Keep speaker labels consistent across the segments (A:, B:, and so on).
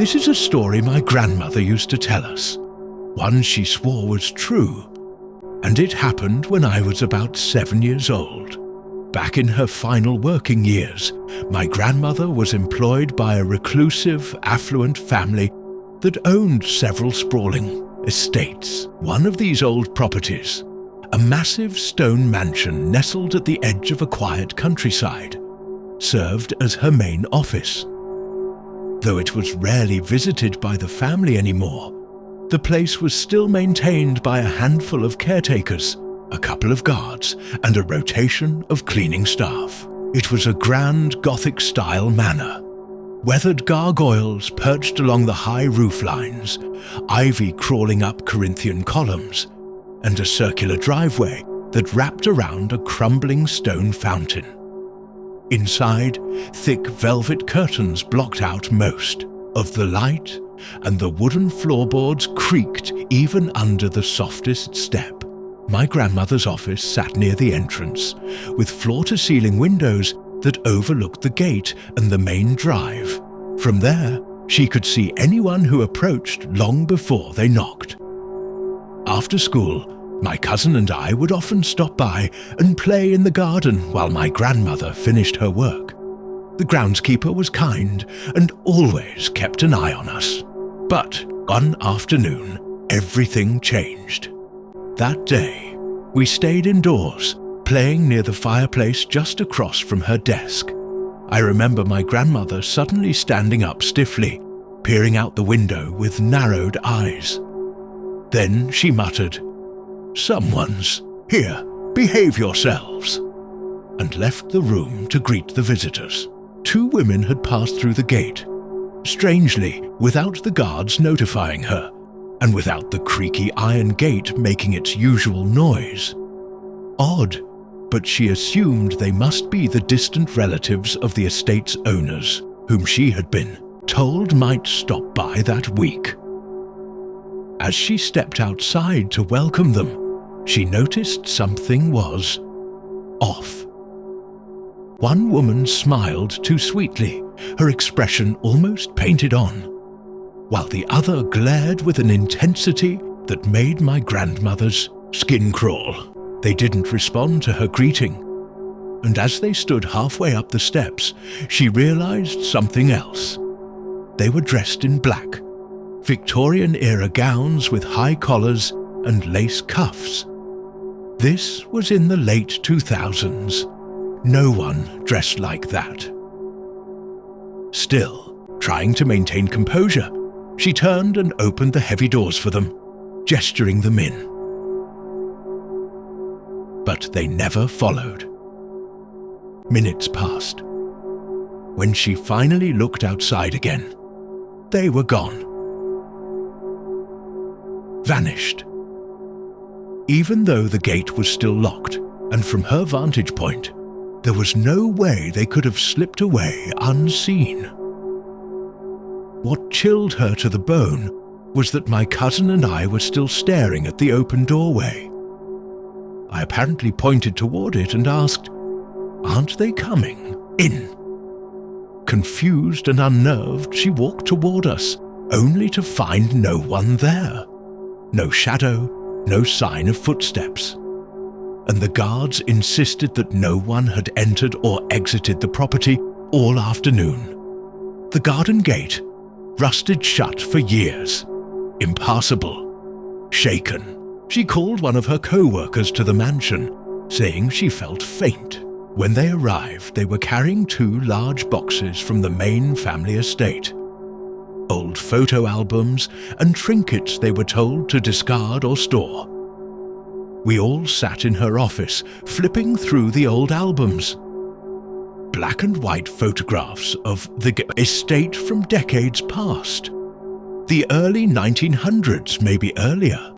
A: This is a story my grandmother used to tell us, one she swore was true, and it happened when I was about 7 years old. Back in her final working years, my grandmother was employed by a reclusive, affluent family that owned several sprawling estates. One of these old properties, a massive stone mansion nestled at the edge of a quiet countryside, served as her main office. Though it was rarely visited by the family anymore, the place was still maintained by a handful of caretakers, a couple of guards, and a rotation of cleaning staff. It was a grand Gothic-style manor. Weathered gargoyles perched along the high roof lines, ivy crawling up Corinthian columns, and a circular driveway that wrapped around a crumbling stone fountain. Inside, thick velvet curtains blocked out most of the light, and the wooden floorboards creaked even under the softest step. My grandmother's office sat near the entrance, with floor-to-ceiling windows that overlooked the gate and the main drive. From there, she could see anyone who approached long before they knocked. After school, my cousin and I would often stop by and play in the garden while my grandmother finished her work. The groundskeeper was kind and always kept an eye on us. But one afternoon, everything changed. That day, we stayed indoors, playing near the fireplace just across from her desk. I remember my grandmother suddenly standing up stiffly, peering out the window with narrowed eyes. Then she muttered, "Someone's here, behave yourselves," and left the room to greet the visitors. 2 women had passed through the gate, strangely without the guards notifying her, and without the creaky iron gate making its usual noise. Odd, but she assumed they must be the distant relatives of the estate's owners, whom she had been told might stop by that week. As she stepped outside to welcome them, she noticed something was off. One woman smiled too sweetly, her expression almost painted on, while the other glared with an intensity that made my grandmother's skin crawl. They didn't respond to her greeting, and as they stood halfway up the steps, she realized something else. They were dressed in black, Victorian-era gowns with high collars and lace cuffs. This was in the late 2000s. No one dressed like that. Still, trying to maintain composure, she turned and opened the heavy doors for them, gesturing them in. But they never followed. Minutes passed. When she finally looked outside again, they were gone. Vanished. Even though the gate was still locked, and from her vantage point, there was no way they could have slipped away unseen. What chilled her to the bone was that my cousin and I were still staring at the open doorway. I apparently pointed toward it and asked, "Aren't they coming in?" Confused and unnerved, she walked toward us, only to find no one there. No shadow, no sign of footsteps. And the guards insisted that no one had entered or exited the property all afternoon. The garden gate, rusted shut for years, impassable, shaken. She called one of her co-workers to the mansion, saying she felt faint. When they arrived, they were carrying 2 large boxes from the main family estate. Old photo albums and trinkets they were told to discard or store. We all sat in her office, flipping through the old albums. Black and white photographs of the estate from decades past. The early 1900s, maybe earlier.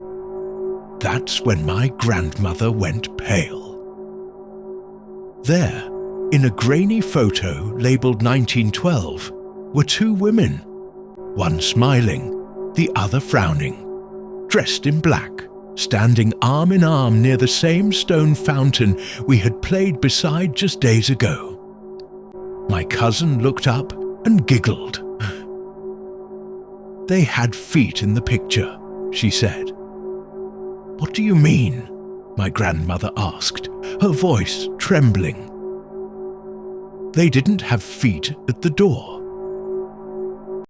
A: That's when my grandmother went pale. There, in a grainy photo labelled 1912, were 2 women, one smiling, the other frowning, dressed in black, standing arm in arm near the same stone fountain we had played beside just days ago. My cousin looked up and giggled. They had feet in the picture, she said. What do you mean? My grandmother asked, her voice trembling. They didn't have feet at the door.